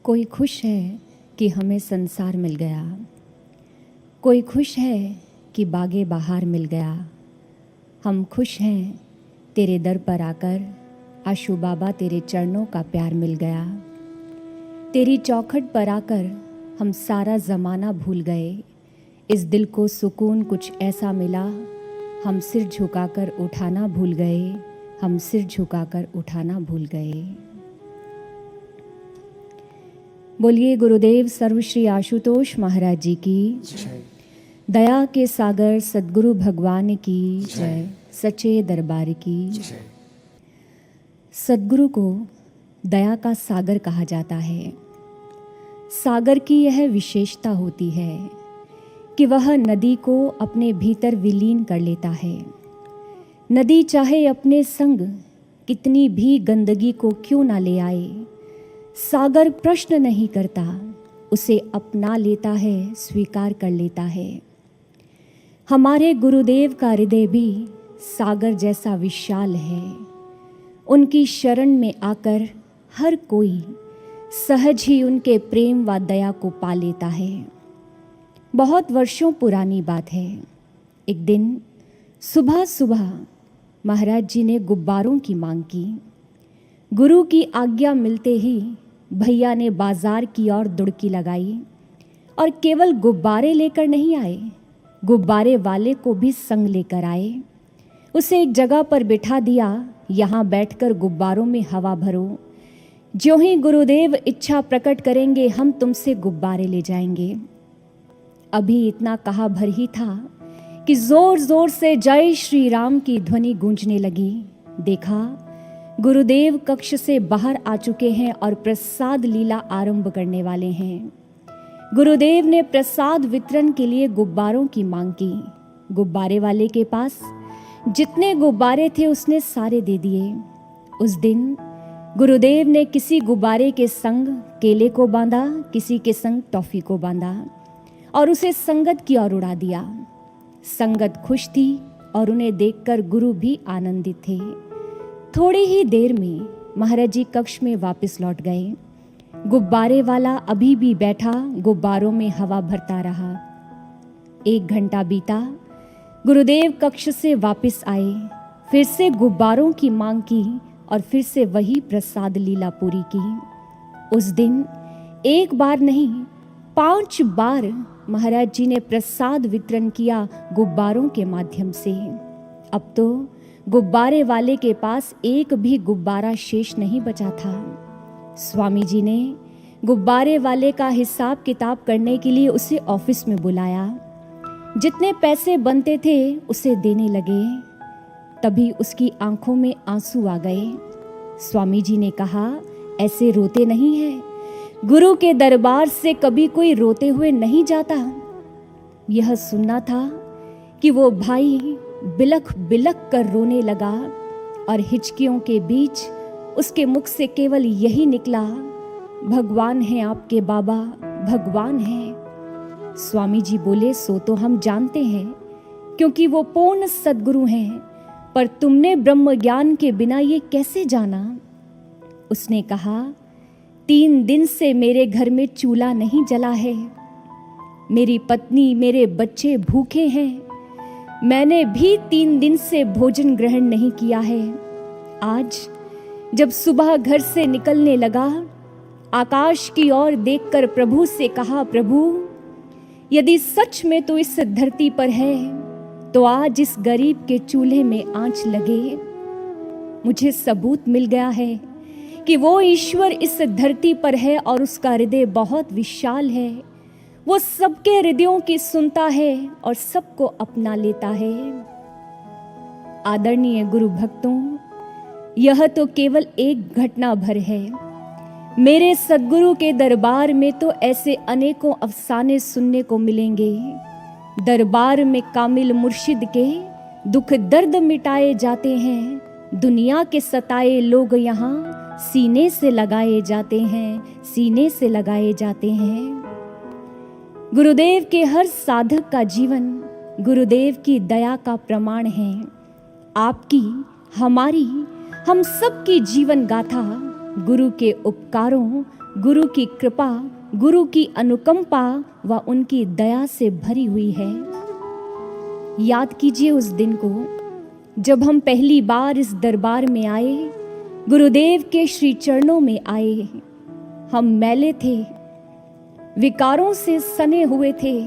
कोई खुश है कि हमें संसार मिल गया, कोई खुश है कि बागे बहार मिल गया। हम खुश हैं तेरे दर पर आकर, आशू बाबा तेरे चरणों का प्यार मिल गया। तेरी चौखट पर आकर हम सारा ज़माना भूल गए। इस दिल को सुकून कुछ ऐसा मिला, हम सिर झुकाकर उठाना भूल गए, हम सिर झुकाकर उठाना भूल गए। बोलिए गुरुदेव सर्वश्री आशुतोष महाराज जी की जय। दया के सागर सद्गुरु भगवान की जय। सच्चे दरबार की जय। सद्गुरु को दया का सागर कहा जाता है। सागर की यह विशेषता होती है कि वह नदी को अपने भीतर विलीन कर लेता है। नदी चाहे अपने संग कितनी भी गंदगी को क्यों ना ले आए, सागर प्रश्न नहीं करता, उसे अपना लेता है, स्वीकार कर लेता है। हमारे गुरुदेव का हृदय भी सागर जैसा विशाल है। उनकी शरण में आकर हर कोई सहज ही उनके प्रेम व दया को पा लेता है। बहुत वर्षों पुरानी बात है। एक दिन सुबह सुबह महाराज जी ने गुब्बारों की मांग की। गुरु की आज्ञा मिलते ही भैया ने बाजार की ओर दुड़की लगाई और केवल गुब्बारे लेकर नहीं आए, गुब्बारे वाले को भी संग लेकर आए। उसे एक जगह पर बिठा दिया, यहाँ बैठकर गुब्बारों में हवा भरो। ज्यों ही गुरुदेव इच्छा प्रकट करेंगे हम तुमसे गुब्बारे ले जाएंगे। अभी इतना कहा भर ही था कि जोर जोर से जय श्री राम की ध्वनि गूंजने लगी। देखा गुरुदेव कक्ष से बाहर आ चुके हैं और प्रसाद लीला आरंभ करने वाले हैं। गुरुदेव ने प्रसाद वितरण के लिए गुब्बारों की मांग की। गुब्बारे वाले के पास जितने गुब्बारे थे उसने सारे दे दिए। उस दिन गुरुदेव ने किसी गुब्बारे के संग केले को बांधा, किसी के संग टॉफी को बांधा और उसे संगत की ओर उड़ा दिया। संगत खुश थी और उन्हें देखकर गुरु भी आनंदित थे। थोड़ी ही देर में महाराज जी कक्ष में वापस लौट गए। गुब्बारे वाला अभी भी बैठा गुब्बारों में हवा भरता रहा। 1 घंटा बीता, गुरुदेव कक्ष से वापस आए, फिर से गुब्बारों की मांग की और फिर से वही प्रसाद लीला पूरी की। उस दिन एक बार नहीं 5 बार महाराज जी ने प्रसाद वितरण किया गुब्बारों के माध्यम से। अब तो गुब्बारे वाले के पास एक भी गुब्बारा शेष नहीं बचा था। स्वामी जी ने गुब्बारे वाले का हिसाब किताब करने के लिए उसे ऑफिस में बुलाया। जितने पैसे बनते थे उसे देने लगे। तभी उसकी आंखों में आंसू आ गए। स्वामी जी ने कहा, ऐसे रोते नहीं हैं। गुरु के दरबार से कभी कोई रोते हुए नहीं जाता। यह सुनना था कि वो भाई बिलख बिलख कर रोने लगा और हिचकियों के बीच उसके मुख से केवल यही निकला, भगवान है आपके बाबा, भगवान है। स्वामी जी बोले, सो तो हम जानते हैं क्योंकि वो पूर्ण सद्गुरु हैं, पर तुमने ब्रह्म ज्ञान के बिना ये कैसे जाना? उसने कहा, 3 दिन से मेरे घर में चूल्हा नहीं जला है। मेरी पत्नी मेरे बच्चे भूखे हैं। मैंने भी 3 दिन से भोजन ग्रहण नहीं किया है। आज जब सुबह घर से निकलने लगा, आकाश की ओर देखकर प्रभु से कहा, प्रभु यदि सच में तो इस धरती पर है तो आज इस गरीब के चूल्हे में आंच लगे। मुझे सबूत मिल गया है कि वो ईश्वर इस धरती पर है और उसका हृदय बहुत विशाल है। वो सबके हृदयों की सुनता है और सबको अपना लेता है। आदरणीय गुरु भक्तों, यह तो केवल एक घटना भर है। मेरे सद्गुरु के दरबार में तो ऐसे अनेकों अफसाने सुनने को मिलेंगे। दरबार में कामिल मुर्शिद के दुख दर्द मिटाए जाते हैं। दुनिया के सताए लोग यहाँ सीने से लगाए जाते हैं, सीने से लगाए जाते हैं। गुरुदेव के हर साधक का जीवन गुरुदेव की दया का प्रमाण है। आपकी, हमारी, हम सब की जीवन गाथा गुरु के उपकारों, गुरु की कृपा, गुरु की अनुकंपा व उनकी दया से भरी हुई है। याद कीजिए उस दिन को जब हम पहली बार इस दरबार में आए, गुरुदेव के श्री चरणों में आए। हम मैले थे, विकारों से सने हुए थे।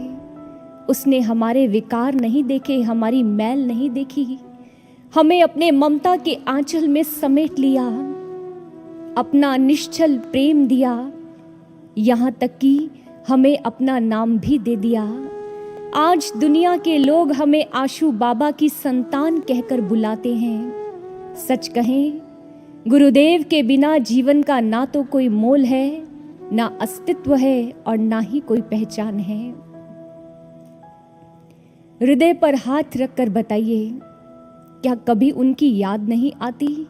उसने हमारे विकार नहीं देखे, हमारी मैल नहीं देखी, हमें अपने ममता के आंचल में समेट लिया, अपना निश्चल प्रेम दिया, यहाँ तक कि हमें अपना नाम भी दे दिया। आज दुनिया के लोग हमें आशू बाबा की संतान कहकर बुलाते हैं। सच कहें, गुरुदेव के बिना जीवन का ना तो कोई मोल है, ना अस्तित्व है और ना ही कोई पहचान है। हृदय पर हाथ रखकर बताइए, क्या कभी उनकी याद नहीं आती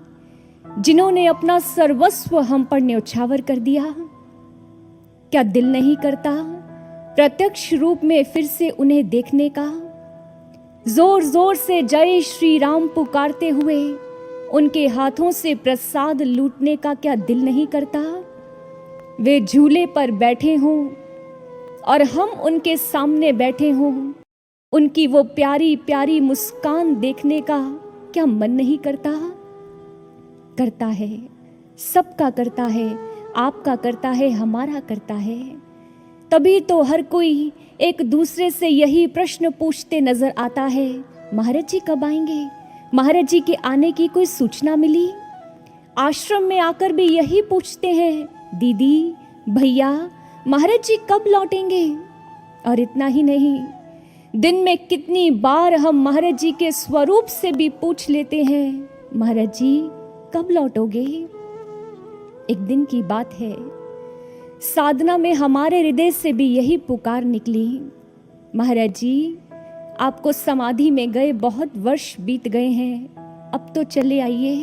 जिन्होंने अपना सर्वस्व हम पर न्यौछावर कर दिया? क्या दिल नहीं करता प्रत्यक्ष रूप में फिर से उन्हें देखने का? जोर जोर से जय श्री राम पुकारते हुए उनके हाथों से प्रसाद लूटने का क्या दिल नहीं करता? वे झूले पर बैठे हों और हम उनके सामने बैठे हों, उनकी वो प्यारी प्यारी मुस्कान देखने का क्या मन नहीं करता? करता है, सबका करता है, आपका करता है, हमारा करता है। तभी तो हर कोई एक दूसरे से यही प्रश्न पूछते नजर आता है, महाराज जी कब आएंगे? महाराज जी के आने की कोई सूचना मिली? आश्रम में आकर भी यही पूछते हैं, दीदी, भैया, महाराज जी कब लौटेंगे? और इतना ही नहीं, दिन में कितनी बार हम महाराज जी के स्वरूप से भी पूछ लेते हैं, महाराज जी कब लौटोगे? एक दिन की बात है, साधना में हमारे हृदय से भी यही पुकार निकली, महाराज जी आपको समाधि में गए बहुत वर्ष बीत गए हैं, अब तो चले आइए।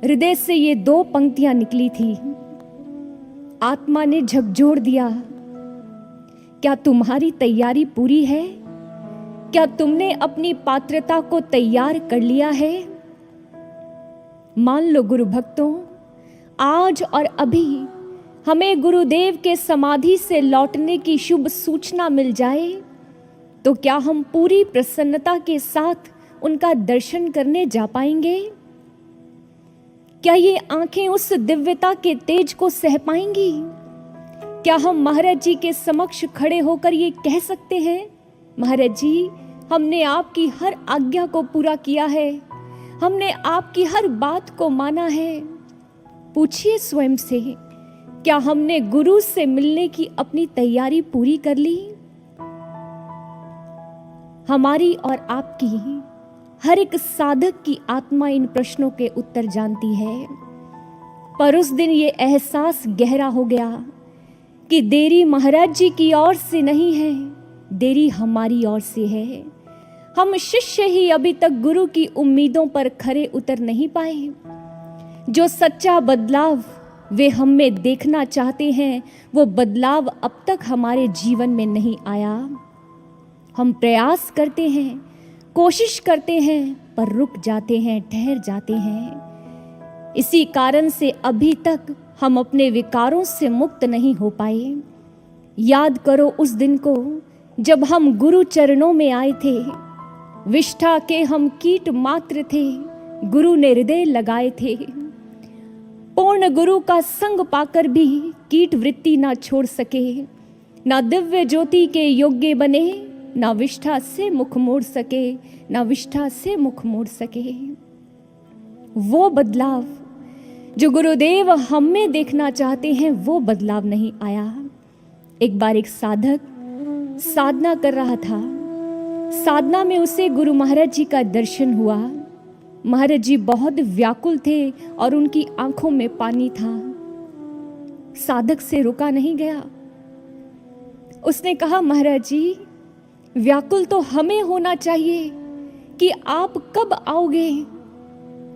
हृदय से ये दो पंक्तियां निकली थी। आत्मा ने झकझोर दिया, क्या तुम्हारी तैयारी पूरी है? क्या तुमने अपनी पात्रता को तैयार कर लिया है? मान लो गुरु भक्तों, आज और अभी हमें गुरुदेव के समाधि से लौटने की शुभ सूचना मिल जाए तो क्या हम पूरी प्रसन्नता के साथ उनका दर्शन करने जा पाएंगे? क्या ये आंखें उस दिव्यता के तेज को सह पाएंगी? क्या हम महाराज जी के समक्ष खड़े होकर ये कह सकते हैं, महाराज जी हमने आपकी हर आज्ञा को पूरा किया है, हमने आपकी हर बात को माना है? पूछिए स्वयं से, क्या हमने गुरु से मिलने की अपनी तैयारी पूरी कर ली? हमारी और आपकी हर एक साधक की आत्मा इन प्रश्नों के उत्तर जानती है। पर उस दिन ये एहसास गहरा हो गया कि देरी महाराज जी की ओर से नहीं है, देरी हमारी ओर से है। हम शिष्य ही अभी तक गुरु की उम्मीदों पर खरे उतर नहीं पाए। जो सच्चा बदलाव वे हम में देखना चाहते हैं, वो बदलाव अब तक हमारे जीवन में नहीं आया। हम प्रयास करते हैं, कोशिश करते हैं, पर रुक जाते हैं, ठहर जाते हैं। इसी कारण से अभी तक हम अपने विकारों से मुक्त नहीं हो पाए। याद करो उस दिन को जब हम गुरु चरणों में आए थे। विष्ठा के हम कीट मात्र थे, गुरु ने हृदय लगाए थे। पूर्ण गुरु का संग पाकर भी कीट वृत्ति ना छोड़ सके, ना दिव्य ज्योति के योग्य बने, ना विष्ठा से मुख मोड़ सके, ना विष्ठा से मुख मोड़ सके। वो बदलाव जो गुरुदेव हम में देखना चाहते हैं, वो बदलाव नहीं आया। एक बार एक साधक साधना कर रहा था। साधना में उसे गुरु महाराज जी का दर्शन हुआ। महाराज जी बहुत व्याकुल थे और उनकी आंखों में पानी था। साधक से रुका नहीं गया। उसने कहा, महाराज जी व्याकुल तो हमें होना चाहिए कि आप कब आओगे?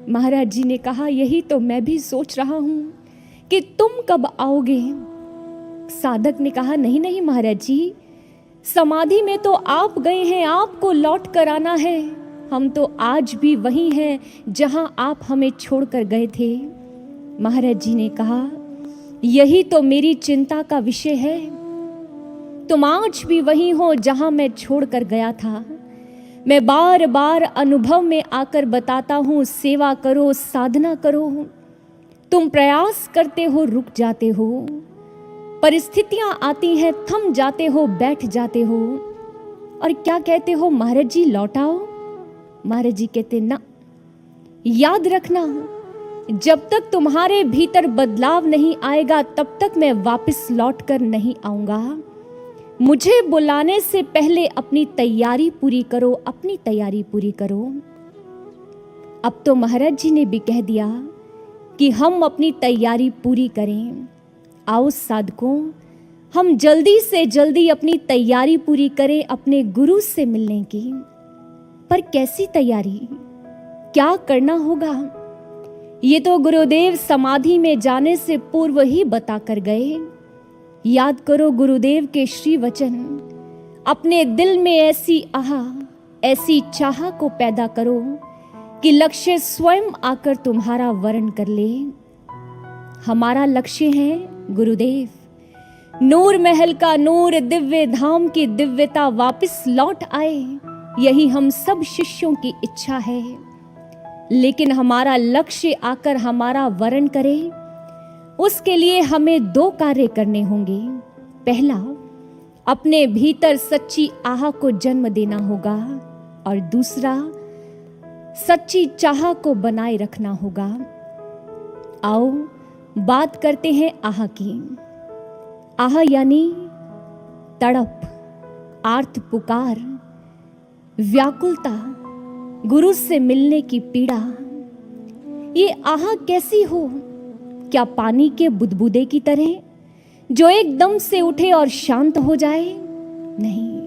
महाराज जी ने कहा, यही तो मैं भी सोच रहा हूं कि तुम कब आओगे। साधक ने कहा, नहीं नहीं महाराज जी, समाधि में तो आप गए हैं, आपको लौट कर आना है। हम तो आज भी वही हैं जहां आप हमें छोड़कर गए थे। महाराज जी ने कहा, यही तो मेरी चिंता का विषय है। तुम आज भी वही हो जहां मैं छोड़कर गया था। मैं बार बार अनुभव में आकर बताता हूँ, सेवा करो, साधना करो। तुम प्रयास करते हो, रुक जाते हो। परिस्थितियां आती हैं, थम जाते हो, बैठ जाते हो और क्या कहते हो, महाराज जी लौटाओ। महाराज जी कहते ना, याद रखना, जब तक तुम्हारे भीतर बदलाव नहीं आएगा तब तक मैं वापस लौट कर नहीं आऊंगा। मुझे बुलाने से पहले अपनी तैयारी पूरी करो, अपनी तैयारी पूरी करो। अब तो महाराज जी ने भी कह दिया कि हम अपनी तैयारी पूरी करें। आओ साधकों, हम जल्दी से जल्दी अपनी तैयारी पूरी करें अपने गुरु से मिलने की। पर कैसी तैयारी, क्या करना होगा, ये तो गुरुदेव समाधि में जाने से पूर्व ही बता कर गए। याद करो गुरुदेव के श्री वचन। अपने दिल में ऐसी आह, ऐसी चाह को पैदा करो कि लक्ष्य स्वयं आकर तुम्हारा वरण कर ले। हमारा लक्ष्य है गुरुदेव, नूर महल का नूर, दिव्य धाम की दिव्यता वापस लौट आए। यही हम सब शिष्यों की इच्छा है। लेकिन हमारा लक्ष्य आकर हमारा वरण करे, उसके लिए हमें दो कार्य करने होंगे। पहला, अपने भीतर सच्ची आह को जन्म देना होगा और दूसरा, सच्ची चाह को बनाए रखना होगा। आओ बात करते हैं आह की। आह यानी तड़प, आर्त पुकार, व्याकुलता, गुरु से मिलने की पीड़ा। ये आह कैसी हो? क्या पानी के बुदबुदे की तरह जो एकदम से उठे और शांत हो जाए? नहीं,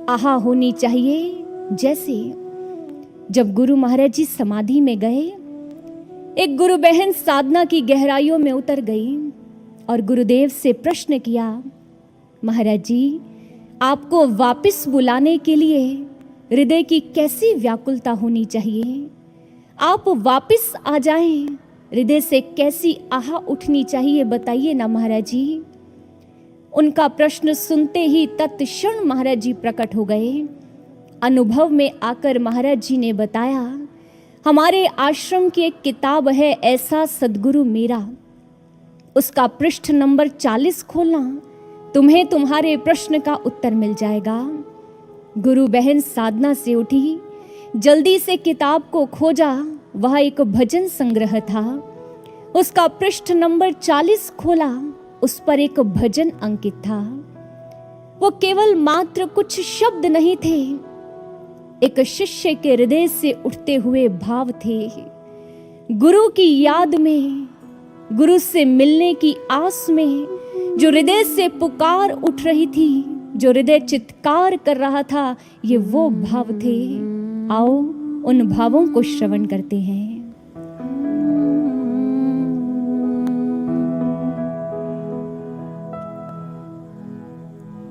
आह होनी चाहिए जैसे जब गुरु महाराज जी समाधि में गए, एक गुरु बहन साधना की गहराइयों में उतर गई और गुरुदेव से प्रश्न किया, महाराज जी आपको वापस बुलाने के लिए हृदय की कैसी व्याकुलता होनी चाहिए? आप वापस आ जाएं, हृदय से कैसी आह उठनी चाहिए, बताइए ना महाराज जी। उनका प्रश्न सुनते ही तत्क्षण महाराज जी प्रकट हो गए। अनुभव में आकर महाराज जी ने बताया, हमारे आश्रम की एक किताब है, ऐसा सदगुरु मेरा, उसका पृष्ठ नंबर 40 खोलना, तुम्हें तुम्हारे प्रश्न का उत्तर मिल जाएगा। गुरु बहन साधना से उठी, जल्दी से किताब को खोजा, वह एक भजन संग्रह था। उसका पृष्ठ नंबर 40 खोला, उस पर एक भजन अंकित था। वो केवल मात्र कुछ शब्द नहीं थे, एक शिष्य के हृदय से उठते हुए भाव थे। गुरु की याद में, गुरु से मिलने की आस में जो हृदय से पुकार उठ रही थी, जो हृदय चित्कार कर रहा था, ये वो भाव थे। आओ उन भावों को श्रवण करते हैं।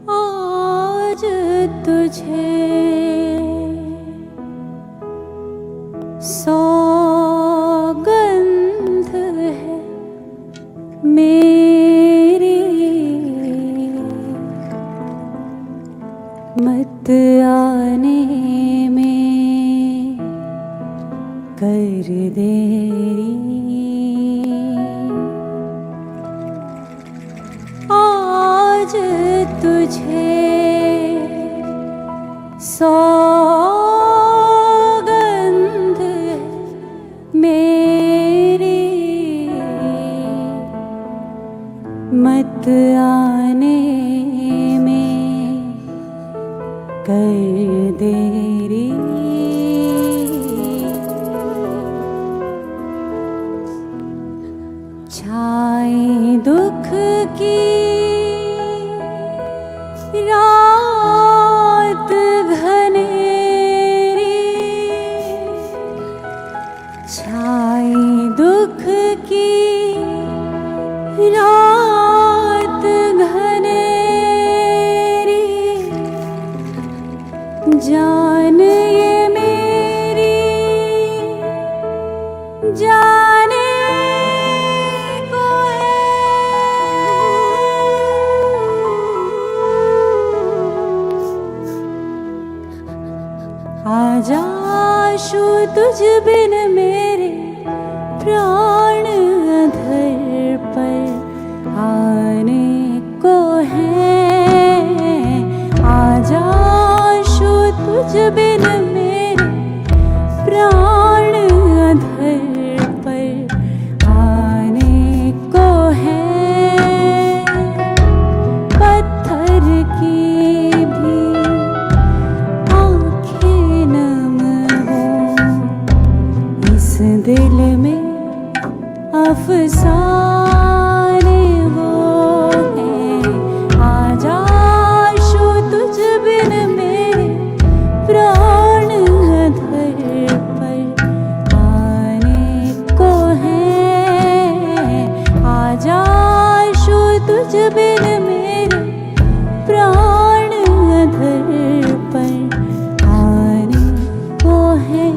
आज तुझे सौगंध है मेरी, मत आने में कर देरी। आज तुझे सौगंध मेरी, मत आने में कर देरी। छाए दुख की रात घनेरी, छाए दुख की रात घनेरी, जान ये मेरी तुझ बिन मेरे प्राण अधर पर आने को है। आजा शो तुझ बिन मेरे प्राण अधर पर आने को है। पत्थर की भी आँखें नम हो, इस दिल में अफसाने वो हैं। आजा शो तुझ बिन मेरे प्राण अधर पर आने को है। आजा शो तुझ बिन मेरे प्राण अधर पर आने को है।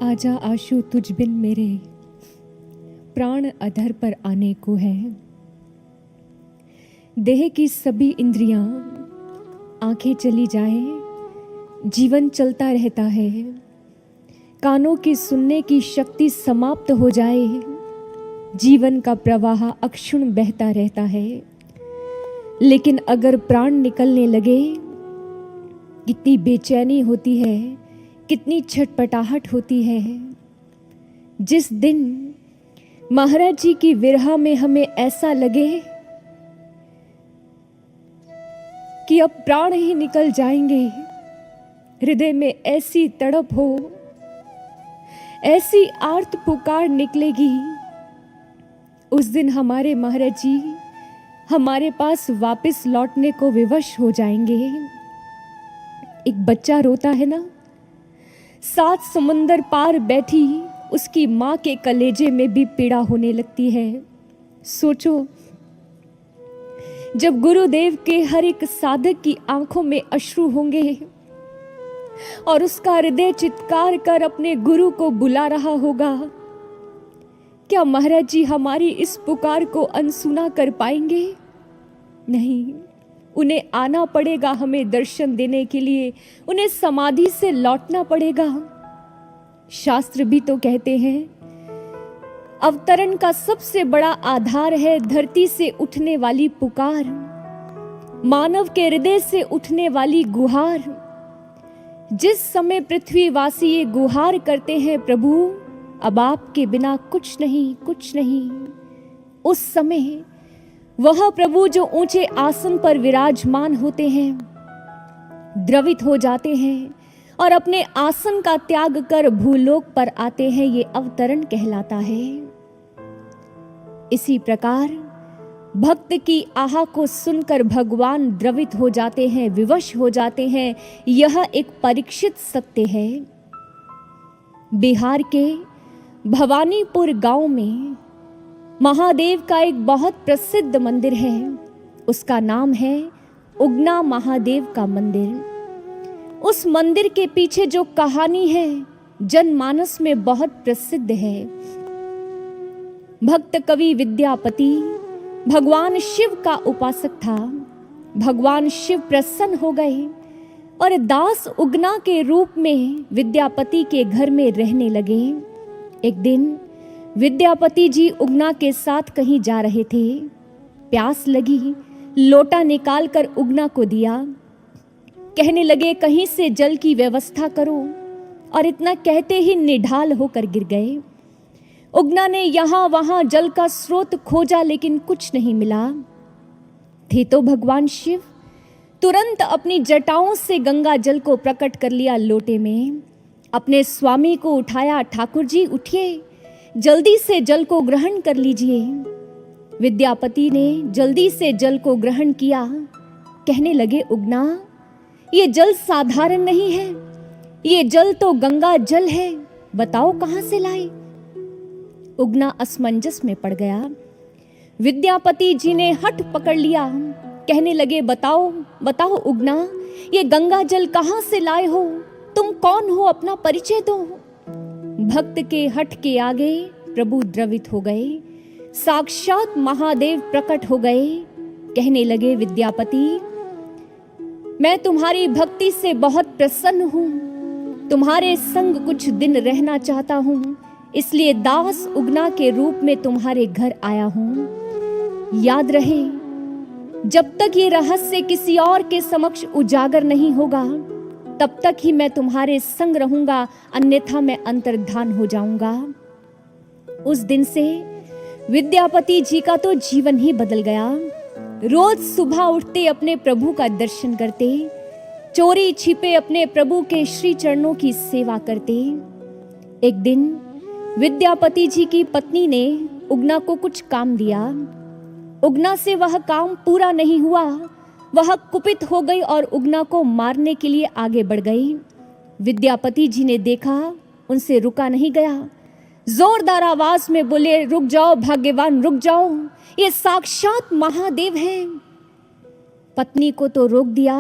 आजा आशु तुझ बिन मेरे प्राण अधर पर आने को है। देह की सभी इंद्रियां, आंखें चली जाएं, जीवन चलता रहता है। कानों की सुनने की शक्ति समाप्त हो जाए, जीवन का प्रवाह अक्षुण बहता रहता है। लेकिन अगर प्राण निकलने लगे, कितनी बेचैनी होती है, कितनी छटपटाहट होती है। जिस दिन महाराज जी की विरह में हमें ऐसा लगे कि अब प्राण ही निकल जाएंगे, हृदय में ऐसी तड़प हो, ऐसी आर्त पुकार निकलेगी, उस दिन हमारे महाराज जी हमारे पास वापस लौटने को विवश हो जाएंगे। एक बच्चा रोता है ना, 7 समुंदर पार बैठी उसकी माँ के कलेजे में भी पीड़ा होने लगती है। सोचो, जब गुरुदेव के हर एक साधक की आंखों में अश्रु होंगे और उसका हृदय चित्कार कर अपने गुरु को बुला रहा होगा, क्या महाराज जी हमारी इस पुकार को अनसुना कर पाएंगे? नहीं, उन्हें आना पड़ेगा हमें दर्शन देने के लिए, उन्हें समाधि से लौटना पड़ेगा। शास्त्र भी तो कहते हैं, अवतरण का सबसे बड़ा आधार है धरती से उठने वाली पुकार, मानव के हृदय से उठने वाली गुहार। जिस समय पृथ्वीवासी ये गुहार करते हैं, प्रभु अब आपके बिना कुछ नहीं, कुछ नहीं, उस समय वह प्रभु जो ऊंचे आसन पर विराजमान होते हैं, द्रवित हो जाते हैं और अपने आसन का त्याग कर भूलोक पर आते हैं। ये अवतरण कहलाता है। इसी प्रकार भक्त की आह को सुनकर भगवान द्रवित हो जाते हैं, विवश हो जाते हैं। यह एक परीक्षित सत्य है। बिहार के भवानीपुर गांव में महादेव का एक बहुत प्रसिद्ध मंदिर है। उसका नाम है उगना महादेव का मंदिर। उस मंदिर के पीछे जो कहानी है जनमानस में बहुत प्रसिद्ध है। भक्त कवि विद्यापति भगवान शिव का उपासक था। भगवान शिव प्रसन्न हो गए और दास उगना के रूप में विद्यापति के घर में रहने लगे। एक दिन विद्यापति जी उगना के साथ कहीं जा रहे थे। प्यास लगी, लोटा निकालकर उगना को दिया। कहने लगे कहीं से जल की व्यवस्था करो, और इतना कहते ही निढाल होकर गिर गए। उगना ने यहाँ वहाँ जल का स्रोत खोजा, लेकिन कुछ नहीं मिला। थे तो भगवान शिव, तुरंत अपनी जटाओं से गंगा जल को प्रकट कर लिया लोटे में। अपने स्वामी को उठाया, ठाकुर जी उठिए, जल्दी से जल को ग्रहण कर लीजिए। विद्यापति ने जल्दी से जल को ग्रहण किया। कहने लगे, उगना, ये जल साधारण नहीं है, ये जल तो गंगा जल है, बताओ कहां से लाए। उगना असमंजस में पड़ गया। विद्यापति जी ने हठ पकड़ लिया। कहने लगे, बताओ बताओ उगना, ये गंगा जल कहां से लाए हो, तुम कौन हो, अपना परिचय दो। भक्त के हठ के आगे प्रभु द्रवित हो गए, साक्षात महादेव प्रकट हो गए। कहने लगे, विद्यापति, मैं तुम्हारी भक्ति से बहुत प्रसन्न हूं, तुम्हारे संग कुछ दिन रहना चाहता हूं, इसलिए दास उगना के रूप में तुम्हारे घर आया हूं। याद रहे, जब तक ये रहस्य किसी और के समक्ष उजागर नहीं होगा, तब तक ही मैं तुम्हारे संग रहूंगा, अन्यथा मैं अंतर्धान हो जाऊंगा। उस दिन से विद्यापति जी का तो जीवन ही बदल गया। रोज सुबह उठते अपने प्रभु का दर्शन करते, चोरी छिपे अपने प्रभु के श्री चरणों की सेवा करते। एक दिन विद्यापति जी की पत्नी ने उगना को कुछ काम दिया। उगना से वह काम पूरा नहीं हुआ। वह कुपित हो गई और उगना को मारने के लिए आगे बढ़ गई। विद्यापति जी ने देखा, उनसे रुका नहीं गया। जोरदार आवाज में बोले, रुक जाओ भाग्यवान, रुक जाओ, ये साक्षात महादेव हैं। पत्नी को तो रोक दिया,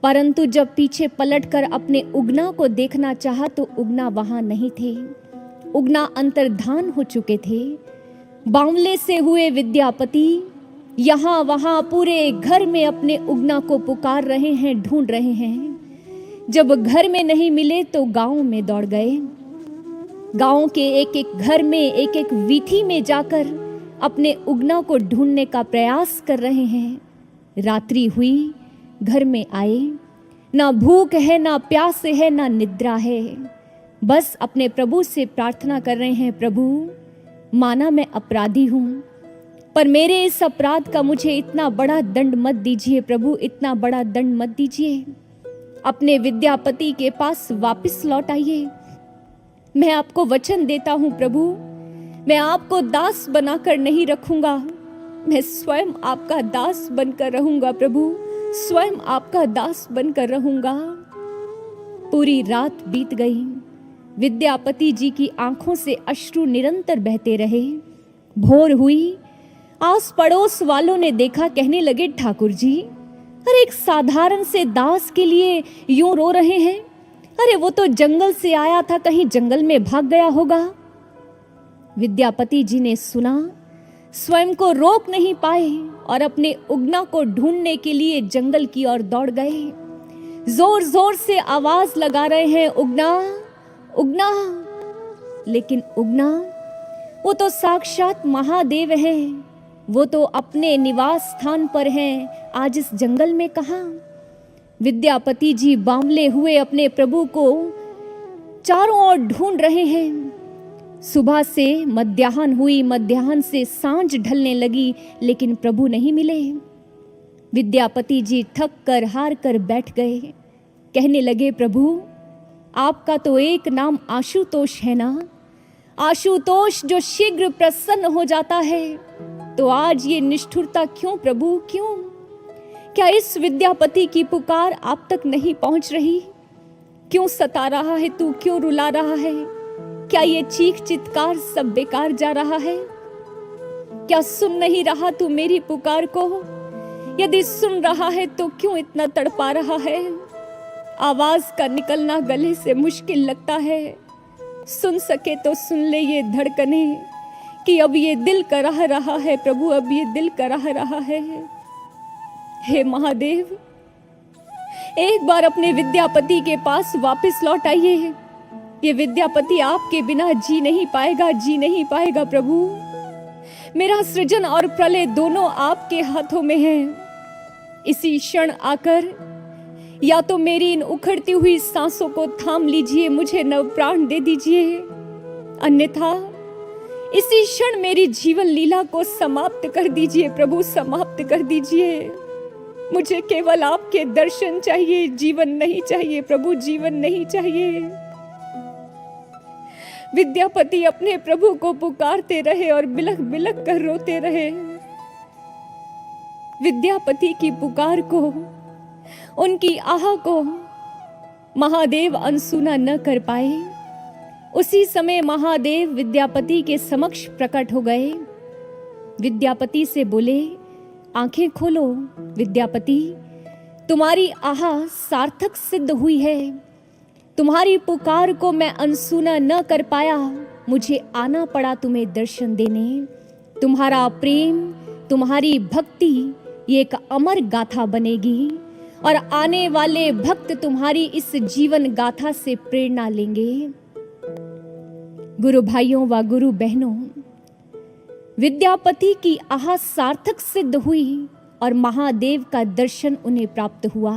परंतु जब पीछे पलटकर अपने उगना को देखना चाहा तो उगना वहां नहीं थे। उगना अंतर्धान हो चुके थे। बावले से हुए विद्यापति यहाँ वहां पूरे घर में अपने उगना को पुकार रहे हैं, ढूंढ रहे हैं। जब घर में नहीं मिले तो गांव में दौड़ गए। गांव के एक एक घर में, एक एक वीथी में जाकर अपने उगना को ढूंढने का प्रयास कर रहे हैं। रात्रि हुई, घर में आए, ना भूख है, ना प्यास है, ना निद्रा है, बस अपने प्रभु से प्रार्थना कर रहे हैं, प्रभु माना मैं अपराधी हूं, पर मेरे इस अपराध का मुझे इतना बड़ा दंड मत दीजिए प्रभु, इतना बड़ा दंड मत दीजिए। अपने विद्यापति के पास वापस लौट आइए। मैं आपको वचन देता हूं प्रभु, मैं आपको दास बनाकर नहीं रखूंगा, मैं स्वयं आपका दास बनकर रहूंगा प्रभु, स्वयं आपका दास बनकर रहूंगा। पूरी रात बीत गई। विद्यापति जी की आंखों से अश्रु निरंतर बहते रहे। भोर हुई, आस पड़ोस वालों ने देखा, कहने लगे, ठाकुर जी, अरे एक साधारण से दास के लिए यूं रो रहे हैं, अरे वो तो जंगल से आया था, कहीं जंगल में भाग गया होगा। विद्यापति जी ने सुना, स्वयं को रोक नहीं पाए और अपने उगना को ढूंढने के लिए जंगल की ओर दौड़ गए। जोर जोर से आवाज लगा रहे हैं, उगना उगना, लेकिन उगना वो तो साक्षात महादेव हैं, वो तो अपने निवास स्थान पर हैं, आज इस जंगल में कहाँ। विद्यापति जी बावले हुए अपने प्रभु को चारों ओर ढूंढ रहे हैं। सुबह से मध्याह्न हुई, मध्याह्न से सांझ ढलने लगी, लेकिन प्रभु नहीं मिले। विद्यापति जी थक कर हार कर बैठ गए। कहने लगे, प्रभु आपका तो एक नाम आशुतोष है ना, आशुतोष जो शीघ्र प्रसन्न हो जाता है, तो आज ये निष्ठुरता क्यों प्रभु, क्यों? क्या इस विद्यापति की पुकार आप तक नहीं पहुंच रही? क्यों सता रहा है तू, क्यों रुला रहा है? क्या ये चीख चित्कार सब बेकार जा रहा है? क्या सुन नहीं रहा तू मेरी पुकार को? यदि सुन रहा है तो क्यों इतना तड़पा रहा है? आवाज का निकलना गले से मुश्किल लगता है। सुन सके तो सुन ले ये धड़कने कि अब ये दिल कराह रहा है प्रभु, अब ये दिल कराह रहा है। हे महादेव, एक बार अपने विद्यापति के पास वापस लौट आइए। ये विद्यापति आपके बिना जी नहीं पाएगा, जी नहीं पाएगा प्रभु। मेरा सृजन और प्रलय दोनों आपके हाथों में है। इसी क्षण आकर या तो मेरी इन उखड़ती हुई सांसों को थाम लीजिए, मुझे नव प्राण दे दीजिए, अन्यथा इसी क्षण मेरी जीवन लीला को समाप्त कर दीजिए प्रभु, समाप्त कर दीजिए। मुझे केवल आप आपके दर्शन चाहिए, जीवन नहीं चाहिए प्रभु, जीवन नहीं चाहिए। विद्यापति अपने प्रभु को पुकारते रहे और बिलख बिलख कर रोते रहे। विद्यापति की पुकार को, उनकी आह को महादेव अनसुना न कर पाए। उसी समय महादेव विद्यापति के समक्ष प्रकट हो गए। विद्यापति से बोले, आंखें खोलो विद्यापति, तुम्हारी आह सार्थक सिद्ध हुई है। तुम्हारी पुकार को मैं अनसुना न कर पाया, मुझे आना पड़ा तुम्हें दर्शन देने। तुम्हारा प्रेम, तुम्हारी भक्ति ये एक अमर गाथा बनेगी और आने वाले भक्त तुम्हारी इस जीवन गाथा से प्रेरणा लेंगे। गुरु भाइयों व गुरु बहनों, विद्यापति की आह सार्थक सिद्ध हुई और महादेव का दर्शन उन्हें प्राप्त हुआ।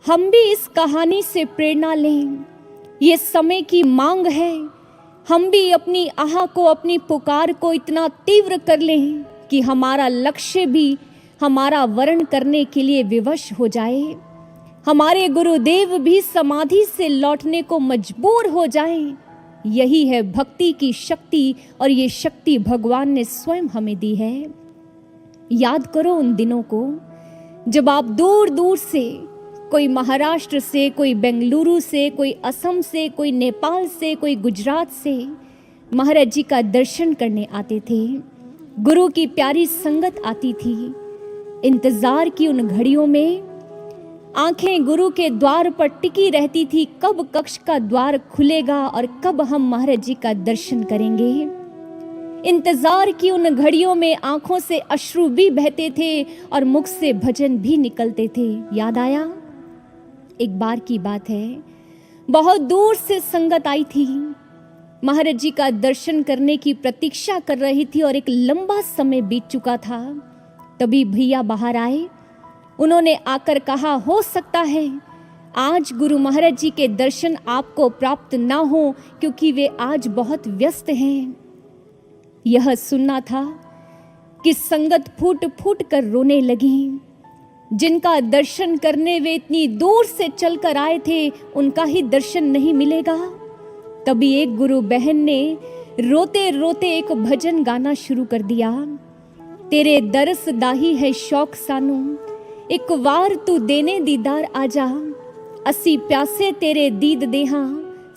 हम भी इस कहानी से प्रेरणा लें, ये समय की मांग है। हम भी अपनी आह को, अपनी पुकार को इतना तीव्र कर लें कि हमारा लक्ष्य भी हमारा वर्ण करने के लिए विवश हो जाए। हमारे गुरुदेव भी समाधि से लौटने को मजबूर हो जाएं। यही है भक्ति की शक्ति, और ये शक्ति भगवान ने स्वयं हमें दी है। याद करो उन दिनों को जब आप दूर दूर से, कोई महाराष्ट्र से, कोई बेंगलुरु से, कोई असम से, कोई नेपाल से, कोई गुजरात से महाराज जी का दर्शन करने आते थे। गुरु की प्यारी संगत आती थी। इंतजार की उन घड़ियों में आंखें गुरु के द्वार पर टिकी रहती थी, कब कक्ष का द्वार खुलेगा और कब हम महाराज जी का दर्शन करेंगे। इंतजार की उन घड़ियों में आंखों से अश्रु भी बहते थे और मुख से भजन भी निकलते थे। याद आया? एक बार की बात है, बहुत दूर से संगत आई थी, महाराज जी का दर्शन करने की प्रतीक्षा कर रही थी और एक लंबा समय बीत चुका था। तभी भैया बाहर आए। उन्होंने आकर कहा, हो सकता है आज गुरु महाराज जी के दर्शन आपको प्राप्त ना हो, क्योंकि वे आज बहुत व्यस्त हैं। यह सुनना था कि संगत फूट फूट कर रोने लगी। जिनका दर्शन करने वे इतनी दूर से चलकर आए थे, उनका ही दर्शन नहीं मिलेगा। तभी एक गुरु बहन ने रोते रोते एक भजन गाना शुरू कर दिया। तेरे दरस दाही है शौक सानू, एक वार तू देने दीदार आजा। असी प्यासे तेरे दीद देहा,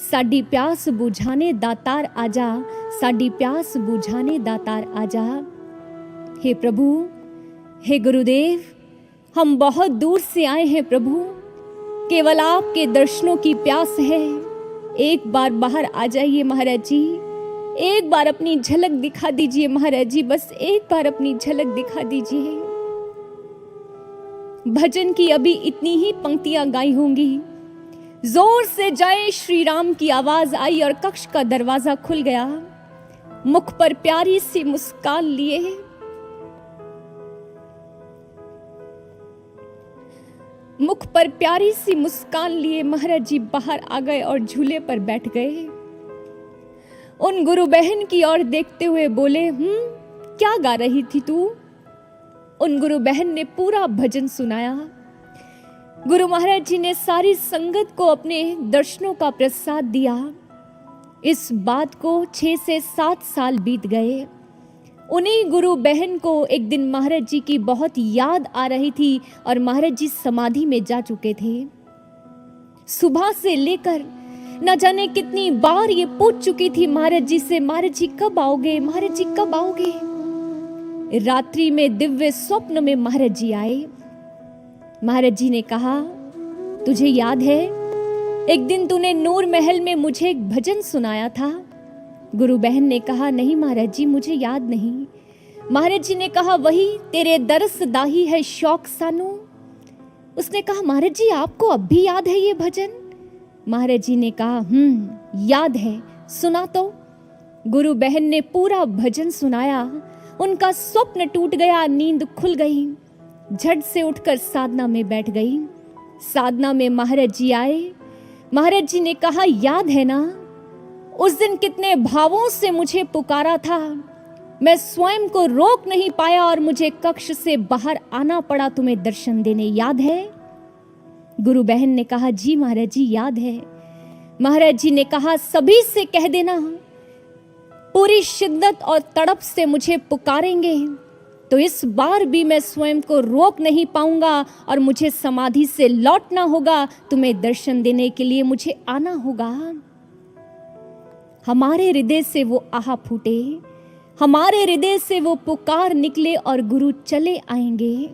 साडी प्यास बुझाने दातार आजा। साडी प्यास बुझाने दातार आजा। हे प्रभु, हे गुरुदेव, हम बहुत दूर से आए हैं प्रभु, केवल आपके दर्शनों की प्यास है। एक बार बाहर आ जाइए महाराज जी, एक बार अपनी झलक दिखा दीजिए महाराज जी, बस एक बार अपनी झलक दिखा दीजिए। भजन की अभी इतनी ही पंक्तियां गाई होंगी, जोर से जय श्री राम की आवाज आई और कक्ष का दरवाजा खुल गया। मुख पर प्यारी सी मुस्कान लिए, मुख पर प्यारी सी मुस्कान लिए महाराज जी बाहर आ गए और झूले पर बैठ गए। उन गुरु बहन की ओर देखते हुए बोले, क्या गा रही थी तू? उन गुरु बहन ने पूरा भजन सुनाया। गुरु महाराज जी ने सारी संगत को अपने दर्शनों का प्रसाद दिया। इस बात को 6 से 7 साल बीत गए। उन्हीं गुरु बहन को एक दिन महाराज जी की बहुत याद आ रही थी और महाराज जी समाधि में जा चुके थे। सुबह से लेकर न जाने कितनी बार ये पूछ चुकी थी महाराज जी से, महाराज जी कब आओगे, महाराज जी कब आओगे। रात्रि में दिव्य स्वप्न में महाराज जी आए। महाराज जी ने कहा, तुझे याद है एक दिन तूने नूर महल में मुझे एक भजन सुनाया था? गुरु बहन ने कहा, नहीं महाराज जी, मुझे याद नहीं। महाराज जी ने कहा, वही तेरे दरस दाही है शौक सानू। उसने कहा, महाराज जी आपको अब भी याद है ये भजन? महाराज जी ने कहा, याद है, सुना तो। गुरु बहन ने पूरा भजन सुनाया। उनका स्वप्न टूट गया, नींद खुल गई। झट से उठकर साधना में बैठ गई। साधना में महाराज जी आए। महाराज जी ने कहा, याद है ना उस दिन कितने भावों से मुझे पुकारा था? मैं स्वयं को रोक नहीं पाया और मुझे कक्ष से बाहर आना पड़ा तुम्हें दर्शन देने, याद है? गुरु बहन ने कहा, जी महाराज जी याद है। महाराज जी ने कहा, सभी से कह देना पूरी शिद्दत और तड़प से मुझे पुकारेंगे तो इस बार भी मैं स्वयं को रोक नहीं पाऊंगा और मुझे समाधि से लौटना होगा, तुम्हें दर्शन देने के लिए मुझे आना होगा। हमारे हृदय से वो आह फूटे, हमारे हृदय से वो पुकार निकले और गुरु चले आएंगे।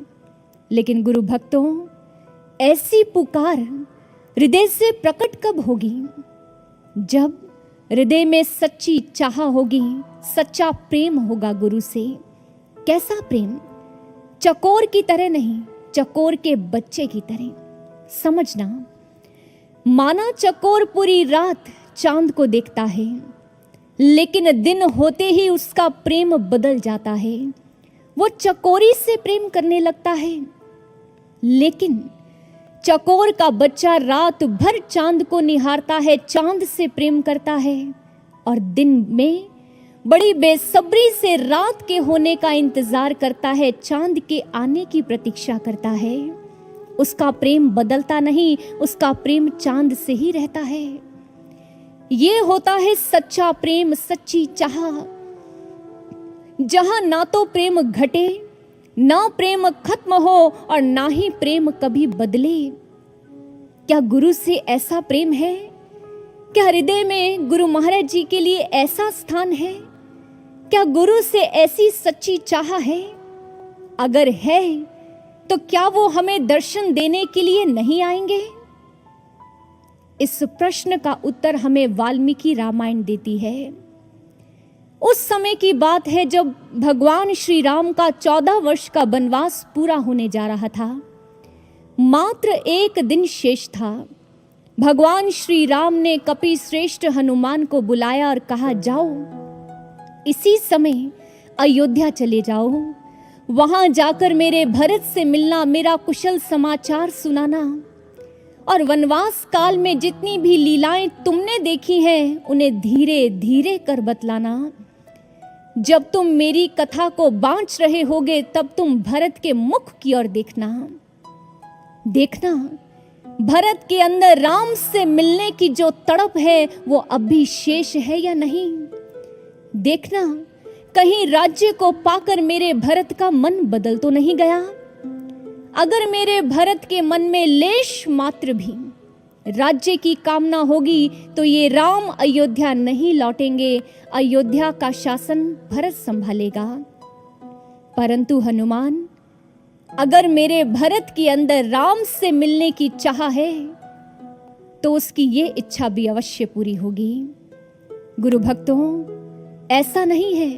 लेकिन गुरु भक्तों, ऐसी पुकार हृदय से प्रकट कब होगी? जब हृदय में सच्ची चाह होगी, सच्चा प्रेम होगा गुरु से। कैसा प्रेम? चकोर की तरह नहीं, चकोर के बच्चे की तरह। समझना, माना चकोर पूरी रात चांद को देखता है, लेकिन दिन होते ही उसका प्रेम बदल जाता है। वो चकोरी से प्रेम करने लगता है। लेकिन चकोर का बच्चा रात भर चांद को निहारता है, चांद से प्रेम करता है और दिन में बड़ी बेसब्री से रात के होने का इंतजार करता है, चांद के आने की प्रतीक्षा करता है। उसका प्रेम बदलता नहीं, उसका प्रेम चांद से ही रहता है। ये होता है सच्चा प्रेम, सच्ची चाह, जहां ना तो प्रेम घटे, ना प्रेम खत्म हो और ना ही प्रेम कभी बदले। क्या गुरु से ऐसा प्रेम है? क्या हृदय में गुरु महाराज जी के लिए ऐसा स्थान है? क्या गुरु से ऐसी सच्ची चाह है? अगर है तो क्या वो हमें दर्शन देने के लिए नहीं आएंगे? इस प्रश्न का उत्तर हमें वाल्मीकि रामायण देती है। उस समय की बात है जब भगवान श्री राम का 14 वर्ष का वनवास पूरा होने जा रहा था। मात्र एक दिन शेष था। भगवान श्री राम ने कपि श्रेष्ठ हनुमान को बुलाया और कहा, जाओ इसी समय अयोध्या चले जाओ, वहां जाकर मेरे भरत से मिलना, मेरा कुशल समाचार सुनाना और वनवास काल में जितनी भी लीलाएं तुमने देखी हैं उन्हें धीरे धीरे कर बतलाना। जब तुम मेरी कथा को बांच रहे होगे तब तुम भरत के मुख की ओर देखना। देखना भरत के अंदर राम से मिलने की जो तड़प है वो अब भी शेष है या नहीं। देखना कहीं राज्य को पाकर मेरे भरत का मन बदल तो नहीं गया। अगर मेरे भरत के मन में लेश मात्र भी राज्य की कामना होगी तो ये राम अयोध्या नहीं लौटेंगे, अयोध्या का शासन भरत संभालेगा। परंतु हनुमान, अगर मेरे भरत के अंदर राम से मिलने की चाह है तो उसकी ये इच्छा भी अवश्य पूरी होगी। गुरु भक्तों, ऐसा नहीं है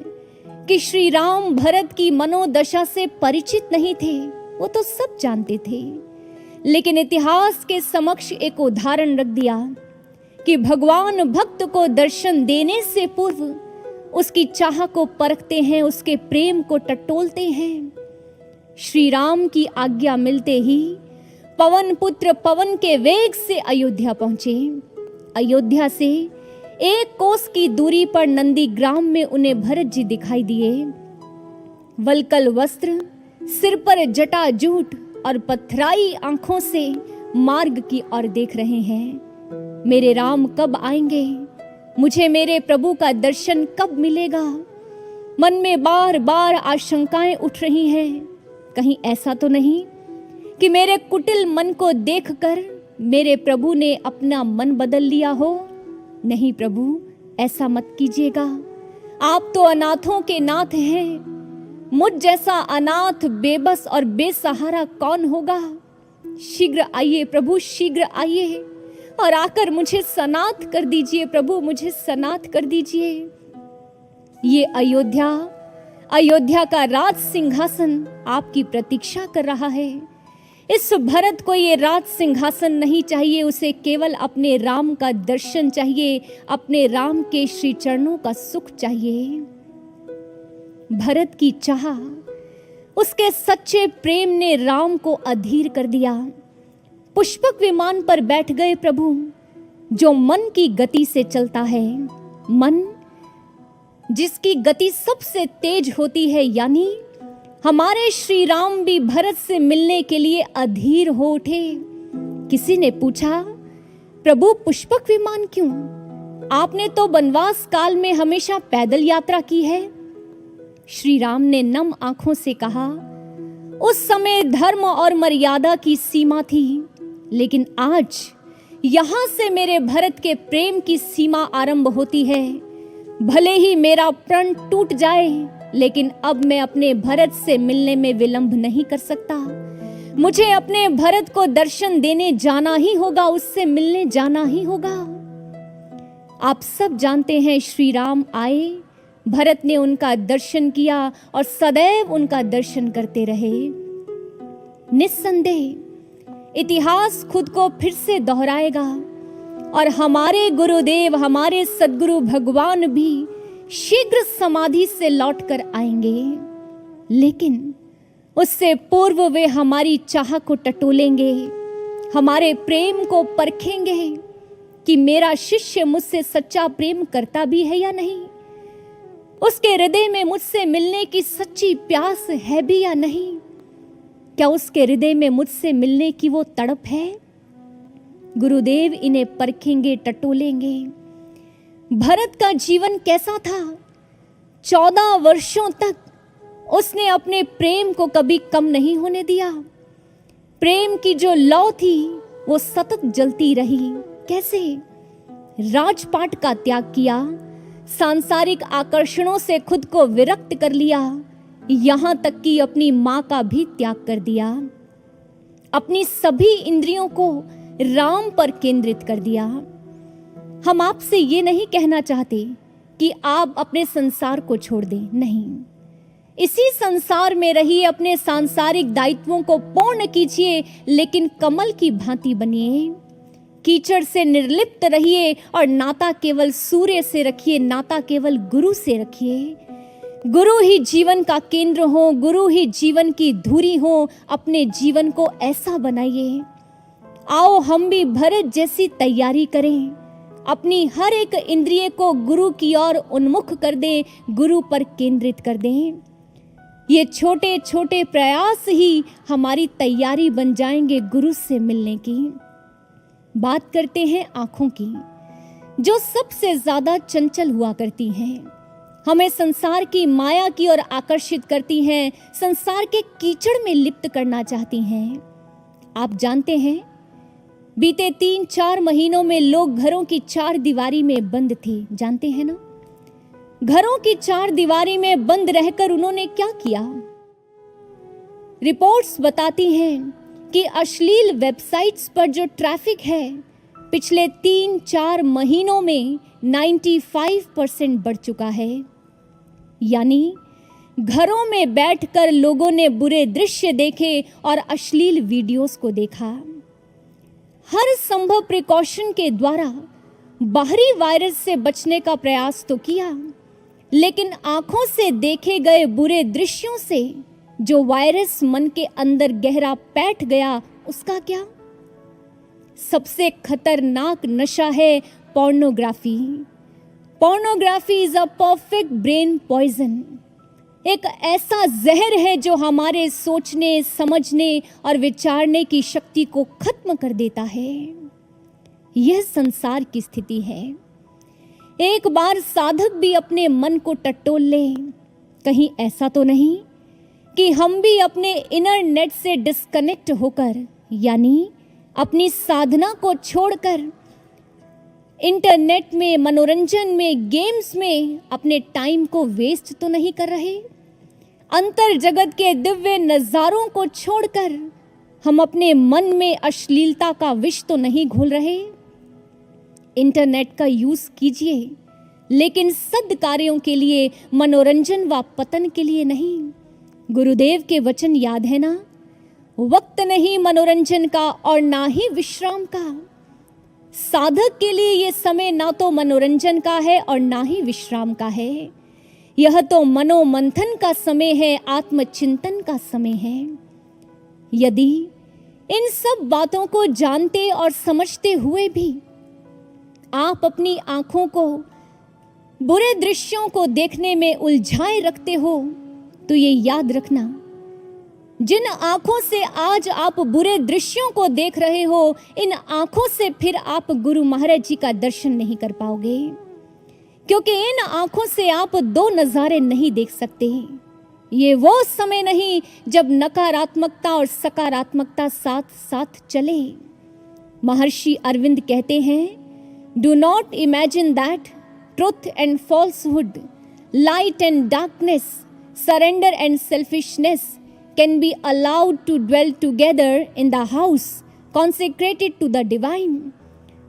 कि श्री राम भरत की मनोदशा से परिचित नहीं थे, वो तो सब जानते थे। लेकिन इतिहास के समक्ष एक उदाहरण रख दिया कि भगवान भक्त को दर्शन देने से पूर्व उसकी चाह को परखते हैं, उसके प्रेम को टटोलते हैं। श्री राम की आज्ञा मिलते ही पवन पुत्र पवन के वेग से अयोध्या पहुंचे। अयोध्या से 1 कोस की दूरी पर नंदी ग्राम में उन्हें भरत जी दिखाई दिए। वलकल वस्त्र, सिर पर जटाजूट और पथराई आंखों से मार्ग की ओर देख रहे हैं। मेरे राम कब आएंगे? मुझे मेरे प्रभु का दर्शन कब मिलेगा? मन में बार बार आशंकाएं उठ रही हैं। कहीं ऐसा तो नहीं कि मेरे कुटिल मन को देखकर मेरे प्रभु ने अपना मन बदल लिया हो? नहीं प्रभु, ऐसा मत कीजिएगा। आप तो अनाथों के नाथ हैं। मुझ जैसा अनाथ, बेबस और बेसहारा कौन होगा? शीघ्र आइए प्रभु, शीघ्र आइए और आकर मुझे सनाथ कर दीजिए प्रभु, मुझे सनाथ कर दीजिए। ये अयोध्या का राज सिंहासन आपकी प्रतीक्षा कर रहा है। इस भरत को ये राज सिंहासन नहीं चाहिए, उसे केवल अपने राम का दर्शन चाहिए, अपने राम के श्री चरणों का सुख चाहिए। भरत की चाह, उसके सच्चे प्रेम ने राम को अधीर कर दिया। पुष्पक विमान पर बैठ गए प्रभु, जो मन की गति से चलता है। मन जिसकी गति सबसे तेज होती है, यानी हमारे श्री राम भी भरत से मिलने के लिए अधीर हो उठे। किसी ने पूछा, प्रभु पुष्पक विमान क्यों? आपने तो वनवास काल में हमेशा पैदल यात्रा की है। श्री राम ने नम आंखों से कहा, उस समय धर्म और मर्यादा की सीमा थी, लेकिन आज यहां से मेरे भरत के प्रेम की सीमा आरंभ होती है। भले ही मेरा प्रण टूट जाए, लेकिन अब मैं अपने भरत से मिलने में विलंब नहीं कर सकता। मुझे अपने भरत को दर्शन देने जाना ही होगा, उससे मिलने जाना ही होगा। आप सब जानते हैं, श्री राम आए, भरत ने उनका दर्शन किया और सदैव उनका दर्शन करते रहे। निस्संदेह इतिहास खुद को फिर से दोहराएगा और हमारे गुरुदेव, हमारे सद्गुरु भगवान भी शीघ्र समाधि से लौटकर आएंगे, लेकिन उससे पूर्व वे हमारी चाह को टटोलेंगे, हमारे प्रेम को परखेंगे कि मेरा शिष्य मुझसे सच्चा प्रेम करता भी है या नहीं, उसके हृदय में मुझसे मिलने की सच्ची प्यास है भी या नहीं, क्या उसके हृदय में मुझसे मिलने की वो तड़प है। गुरुदेव इन्हें परखेंगे, टटोलेंगे। भरत का जीवन कैसा था? 14 वर्षों तक उसने अपने प्रेम को कभी कम नहीं होने दिया। प्रेम की जो लौ थी वो सतत जलती रही। कैसे? राजपाट का त्याग किया, सांसारिक आकर्षणों से खुद को विरक्त कर लिया, यहां तक कि अपनी मां का भी त्याग कर दिया। अपनी सभी इंद्रियों को राम पर केंद्रित कर दिया। हम आपसे ये नहीं कहना चाहते कि आप अपने संसार को छोड़ दें, नहीं, इसी संसार में रहिए, अपने सांसारिक दायित्वों को पूर्ण कीजिए, लेकिन कमल की भांति बनिए। कीचड़ से निर्लिप्त रहिए और नाता केवल सूर्य से रखिए, नाता केवल गुरु से रखिए। गुरु ही जीवन का केंद्र हो, गुरु ही जीवन की धुरी हो। अपने जीवन को ऐसा बनाइए। आओ हम भी भरत जैसी तैयारी करें, अपनी हर एक इंद्रिय को गुरु की ओर उन्मुख कर दें, गुरु पर केंद्रित कर दें। ये छोटे छोटे प्रयास ही हमारी तैयारी बन जाएंगे गुरु से मिलने की। बात करते हैं आंखों की, जो सबसे ज्यादा चंचल हुआ करती हैं, हमें संसार की माया की ओर आकर्षित करती हैं, संसार के कीचड़ में लिप्त करना चाहती हैं। आप जानते हैं, बीते 3-4 महीनों में लोग घरों की 4 दीवारी में बंद थे, जानते हैं ना? घरों की 4 दीवारी में बंद रहकर उन्होंने क्या किया? रिपोर्ट्स बताती हैं कि अश्लील वेबसाइट्स पर जो ट्रैफिक है, पिछले 3-4 महीनों में 95% बढ़ चुका है। यानी घरों में बैठकर लोगों ने बुरे दृश्य देखे और अश्लील वीडियोस को देखा। हर संभव प्रिकॉशन के द्वारा बाहरी वायरस से बचने का प्रयास तो किया, लेकिन आंखों से देखे गए बुरे दृश्यों से जो वायरस मन के अंदर गहरा बैठ गया, उसका क्या? सबसे खतरनाक नशा है pornography. Pornography is a perfect brain poison. एक ऐसा जहर है जो हमारे सोचने, समझने और विचारने की शक्ति को खत्म कर देता है। यह संसार की स्थिति है। एक बार साधक भी अपने मन को टटोल ले, कहीं ऐसा तो नहीं कि हम भी अपने इनर नेट से डिस्कनेक्ट होकर, यानी अपनी साधना को छोड़कर इंटरनेट में, मनोरंजन में, गेम्स में अपने टाइम को वेस्ट तो नहीं कर रहे? अंतर जगत के दिव्य नजारों को छोड़कर हम अपने मन में अश्लीलता का विष तो नहीं घोल रहे? इंटरनेट का यूज कीजिए, लेकिन सद कार्यों के लिए, मनोरंजन व पतन के लिए नहीं। गुरुदेव के वचन याद है ना? वक्त नहीं मनोरंजन का और ना ही विश्राम का। साधक के लिए यह समय ना तो मनोरंजन का है और ना ही विश्राम का है। यह तो मनोमंथन का समय है, आत्मचिंतन का समय है। यदि इन सब बातों को जानते और समझते हुए भी आप अपनी आंखों को बुरे दृश्यों को देखने में उलझाए रखते हो तो ये याद रखना, जिन आंखों से आज आप बुरे दृश्यों को देख रहे हो, इन आंखों से फिर आप गुरु महाराज जी का दर्शन नहीं कर पाओगे, क्योंकि इन आंखों से आप दो नजारे नहीं देख सकते। ये वो समय नहीं जब नकारात्मकता और सकारात्मकता साथ साथ चले। महर्षि अरविंद कहते हैं, do not imagine that truth and falsehood, light and darkness, surrender and selfishness can be allowed to dwell together in the house consecrated to the divine.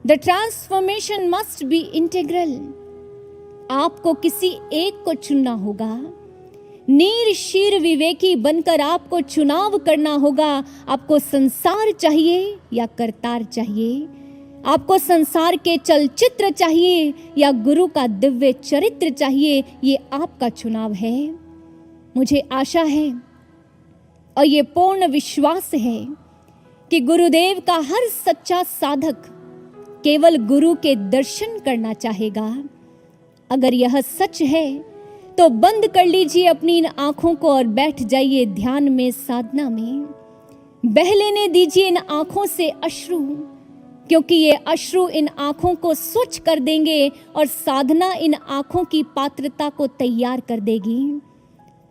The transformation must be integral. आपको किसी एक को चुनना होगा, नीर शीर विवेकी बनकर आपको चुनाव करना होगा। आपको संसार चाहिए या करतार चाहिए, आपको संसार के चलचित्र चाहिए या गुरु का दिव्य चरित्र चाहिए, ये आपका चुनाव है। मुझे आशा है और ये पूर्ण विश्वास है कि गुरुदेव का हर सच्चा साधक केवल गुरु के दर्शन करना चाहेगा। अगर यह सच है तो बंद कर लीजिए अपनी इन आंखों को और बैठ जाइए ध्यान में, साधना में। बह लेने दीजिए इन आंखों से अश्रु, क्योंकि ये अश्रु इन आंखों को स्वच्छ कर देंगे और साधना इन आंखों की पात्रता को तैयार कर देगी।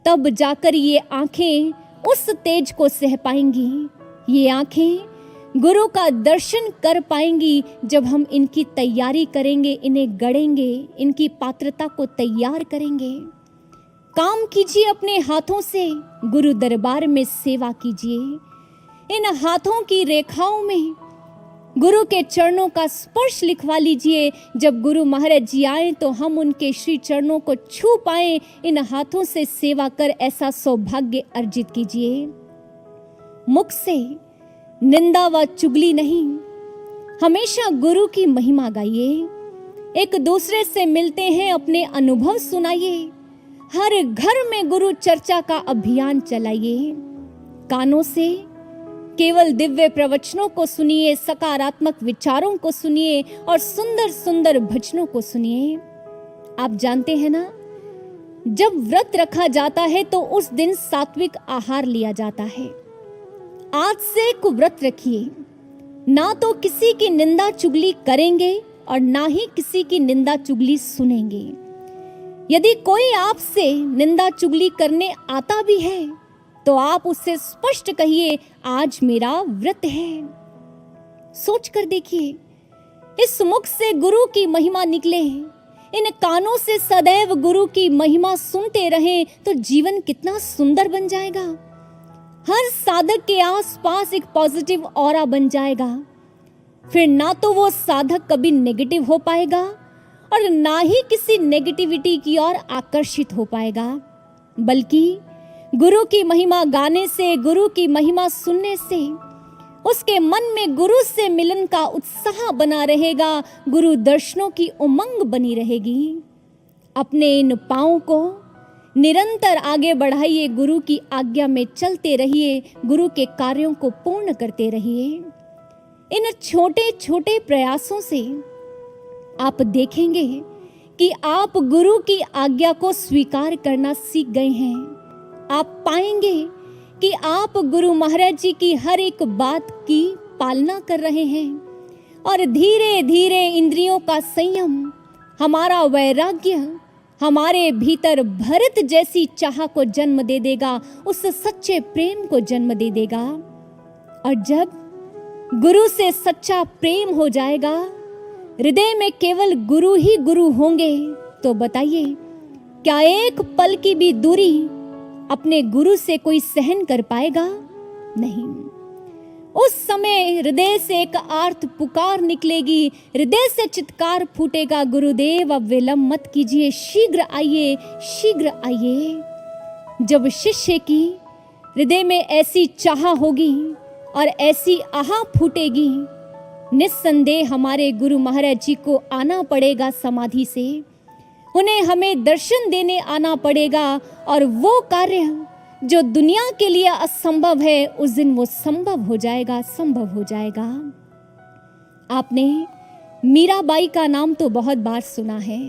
तब जाकर ये आंखें उस तेज को सह पाएंगी। ये आंखें गुरु का दर्शन कर पाएंगी जब हम इनकी तैयारी करेंगे, इन्हें गढ़ेंगे, इनकी पात्रता को तैयार करेंगे। काम कीजिए अपने हाथों से, गुरु दरबार में सेवा कीजिए। इन हाथों की रेखाओं में गुरु के चरणों का स्पर्श लिखवा लीजिए। जब गुरु महाराज जी आए तो हम उनके श्री चरणों को छू पाए। इन हाथों से सेवा कर ऐसा सौभाग्य अर्जित कीजिए। मुख से निंदा व चुगली नहीं, हमेशा गुरु की महिमा गाइए। एक दूसरे से मिलते हैं, अपने अनुभव सुनाइए। हर घर में गुरु चर्चा का अभियान चलाइए। कानों से केवल दिव्य प्रवचनों को सुनिए, सकारात्मक विचारों को सुनिए और सुंदर सुंदर भजनों को सुनिए। आप जानते हैं ना, जब व्रत रखा जाता है तो उस दिन सात्विक आहार लिया जाता है। आज से कुव्रत रखिए, ना तो किसी की निंदा चुगली करेंगे और ना ही किसी की निंदा चुगली सुनेंगे। यदि कोई आपसे निंदा चुगली करने आता भी है तो आप उससे स्पष्ट कहिए, आज मेरा व्रत है। सोच कर देखिए, इस मुख से गुरु की महिमा निकले, इन कानों से सदैव गुरु की महिमा सुनते रहें तो जीवन कितना सुंदर बन जाएगा। हर साधक के आसपास एक पॉजिटिव ऑरा बन जाएगा। फिर ना तो वो साधक कभी नेगेटिव हो पाएगा और ना ही किसी नेगेटिविटी की ओर आकर्षित हो पाएगा, बल्कि गुरु की महिमा गाने से, गुरु की महिमा सुनने से उसके मन में गुरु से मिलन का उत्साह बना रहेगा, गुरु दर्शनों की उमंग बनी रहेगी। अपने इन पांवों को निरंतर आगे बढ़ाइए, गुरु की आज्ञा में चलते रहिए, गुरु के कार्यों को पूर्ण करते रहिए। इन छोटे छोटे प्रयासों से आप देखेंगे कि आप गुरु की आज्ञा को स्वीकार करना सीख गए हैं। आप पाएंगे कि आप गुरु महाराज जी की हर एक बात की पालना कर रहे हैं और धीरे धीरे इंद्रियों का संयम, हमारा वैराग्य हमारे भीतर भरत जैसी चाह को जन्म दे देगा, उस सच्चे प्रेम को जन्म दे देगा। और जब गुरु से सच्चा प्रेम हो जाएगा, हृदय में केवल गुरु ही गुरु होंगे, तो बताइए क्या एक पल की भी दूरी अपने गुरु से कोई सहन कर पाएगा? नहीं। उस समय हृदय से एक आर्त पुकार निकलेगी, हृदय से चित्कार फूटेगा, गुरुदेव अब विलंब मत कीजिए, शीघ्र आइए, शीघ्र आइए। जब शिष्य की हृदय में ऐसी चाह होगी और ऐसी आह फूटेगी, निस्संदेह हमारे गुरु महाराज जी को आना पड़ेगा समाधि से, उन्हें हमें दर्शन देने आना पड़ेगा और वो कार्य जो दुनिया के लिए असंभव है, उस दिन वो संभव हो जाएगा, संभव हो जाएगा। आपने मीराबाई का नाम तो बहुत बार सुना है।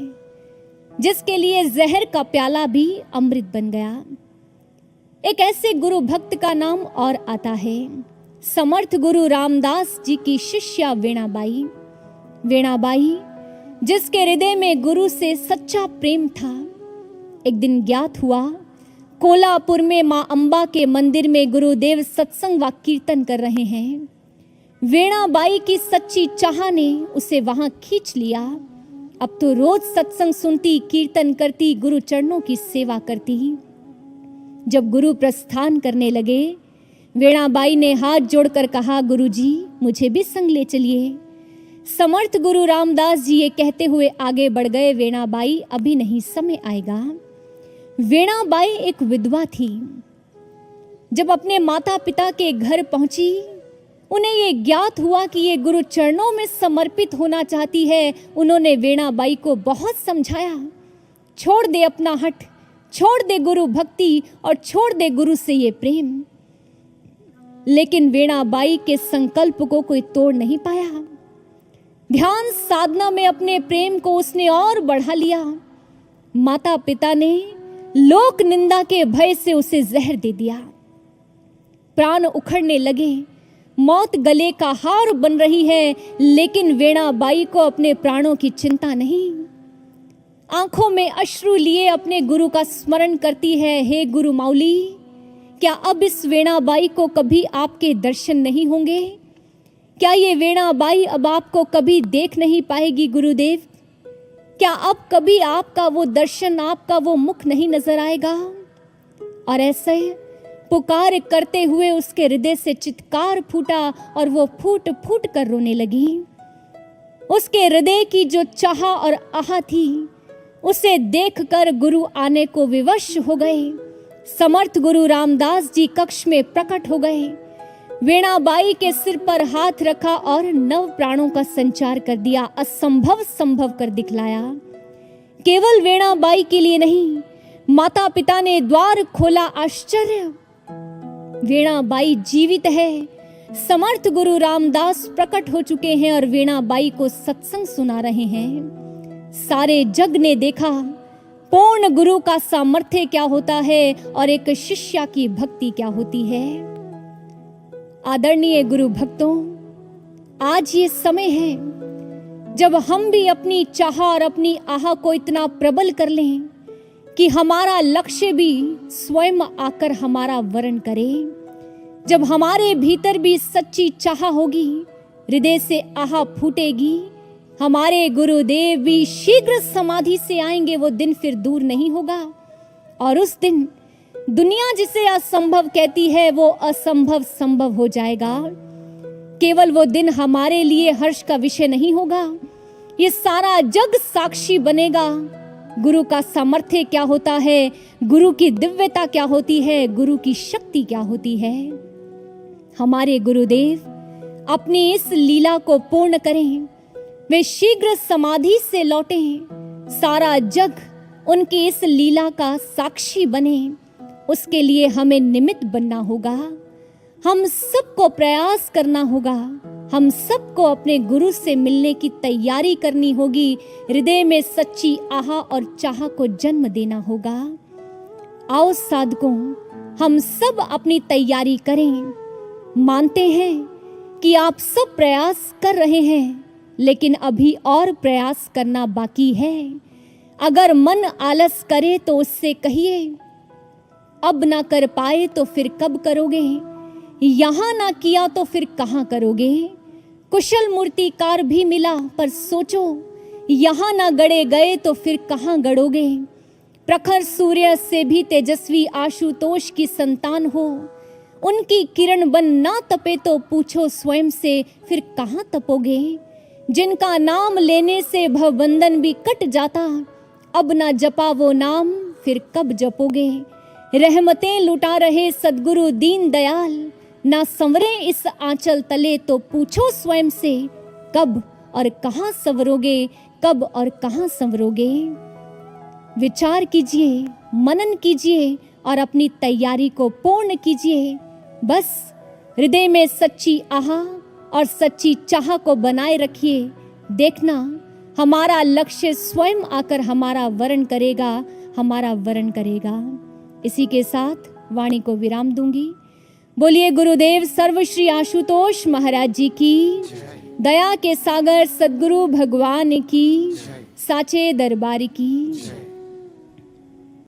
जिसके लिए जहर का प्याला भी अमृत बन गया। एक ऐसे गुरु भक्त का नाम और आता है, समर्थ गुरु रामदास जी की शिष्या वीणाबाई। वीणाबाई जिसके हृदय में गुरु से सच्चा प्रेम था। एक दिन ज्ञात हुआ, कोल्हापुर में मां अंबा के मंदिर में गुरुदेव सत्संग व कीर्तन कर रहे हैं। वीणाबाई की सच्ची चाह ने उसे वहां खींच लिया। अब तो रोज सत्संग सुनती, कीर्तन करती, गुरु चरणों की सेवा करती। जब गुरु प्रस्थान करने लगे, वीणाबाई ने हाथ जोड़कर कहा, गुरुजी मुझे भी संग ले चलिए। समर्थ गुरु रामदास जी ये कहते हुए आगे बढ़ गए, वीणाबाई अभी नहीं, समय आएगा। वीणाबाई एक विधवा थी। जब अपने माता पिता के घर पहुंची, उन्हें ये ज्ञात हुआ कि ये गुरु चरणों में समर्पित होना चाहती है। उन्होंने वीणाबाई को बहुत समझाया, छोड़ दे अपना हठ, छोड़ दे गुरु भक्ति और छोड़ दे गुरु से ये प्रेम। लेकिन वीणाबाई के संकल्प को कोई तोड़ नहीं पाया। ध्यान साधना में अपने प्रेम को उसने और बढ़ा लिया। माता पिता ने लोक निंदा के भय से उसे जहर दे दिया। प्राण उखड़ने लगे, मौत गले का हार बन रही है, लेकिन वीणाबाई को अपने प्राणों की चिंता नहीं। आंखों में अश्रु लिए अपने गुरु का स्मरण करती है, हे गुरु माउली, क्या अब इस वीणाबाई को कभी आपके दर्शन नहीं होंगे? क्या ये वीणाबाई अब आपको कभी देख नहीं पाएगी गुरुदेव? क्या अब कभी आपका वो दर्शन, आपका वो मुख नहीं नजर आएगा? और ऐसे पुकार करते हुए उसके हृदय से चित्कार फूटा और वो फूट फूट कर रोने लगी। उसके हृदय की जो चाह और आह थी, उसे देखकर गुरु आने को विवश हो गए। समर्थ गुरु रामदास जी कक्ष में प्रकट हो गए। वीणाबाई के सिर पर हाथ रखा और नव प्राणों का संचार कर दिया, असंभव संभव कर दिखलाया। केवल वीणाबाई के लिए नहीं, माता पिता ने द्वार खोला। आश्चर्य, वीणाबाई जीवित है। समर्थ गुरु रामदास प्रकट हो चुके हैं और वीणाबाई को सत्संग सुना रहे हैं। सारे जग ने देखा पूर्ण गुरु का सामर्थ्य क्या होता है और एक शिष्या की भक्ति क्या होती है। आदरणीय गुरु भक्तों, आज ये समय है जब हम भी अपनी चाह और अपनी आह को इतना प्रबल कर लें कि हमारा लक्ष्य भी स्वयं आकर हमारा वरण करे। जब हमारे भीतर भी सच्ची चाह होगी, हृदय से आह फूटेगी, हमारे गुरुदेव भी शीघ्र समाधि से आएंगे। वो दिन फिर दूर नहीं होगा और उस दिन दुनिया जिसे असंभव कहती है, वो असंभव संभव हो जाएगा। केवल वो दिन हमारे लिए हर्ष का विषय नहीं होगा, ये सारा जग साक्षी बनेगा। गुरु का सामर्थ्य क्या होता है, गुरु की दिव्यता क्या होती है, गुरु की शक्ति क्या होती है। हमारे गुरुदेव अपनी इस लीला को पूर्ण करें, वे शीघ्र समाधि से लौटें, सारा जग उनकी इस लीला का साक्षी बने। उसके लिए हमें निमित्त बनना होगा, हम सबको प्रयास करना होगा, हम सबको अपने गुरु से मिलने की तैयारी करनी होगी। हृदय में सच्ची आह और चाह को जन्म देना होगा। आओ साधकों, हम सब अपनी तैयारी करें। मानते हैं कि आप सब प्रयास कर रहे हैं, लेकिन अभी और प्रयास करना बाकी है। अगर मन आलस करे तो उससे कहिए, अब ना कर पाए तो फिर कब करोगे, यहां ना किया तो फिर कहां करोगे। कुशल मूर्तिकार भी मिला, पर सोचो यहां ना गड़े गए तो फिर कहां गड़ोगे। प्रखर सूर्य से भी तेजस्वी आशुतोष की संतान हो, उनकी किरण बन ना तपे तो पूछो स्वयं से फिर कहां तपोगे। जिनका नाम लेने से भवबंधन भी कट जाता, अब ना जपा वो नाम फिर कब जपोगे। रहमतें लुटा रहे सदगुरु दीन दयाल, ना संवरे इस आंचल तले तो पूछो स्वयं से कब और कहां संवरोगे, कब और कहां संवरोगे। विचार कीजिए, मनन कीजिए और अपनी तैयारी को पूर्ण कीजिए। बस हृदय में सच्ची आह और सच्ची चाह को बनाए रखिए। देखना हमारा लक्ष्य स्वयं आकर हमारा वरण करेगा, हमारा वरण करेगा। इसी के साथ वाणी को विराम दूंगी। बोलिए गुरुदेव सर्वश्री आशुतोष महाराज जी की, दया के सागर सद्गुरु भगवान की, साचे दरबार की।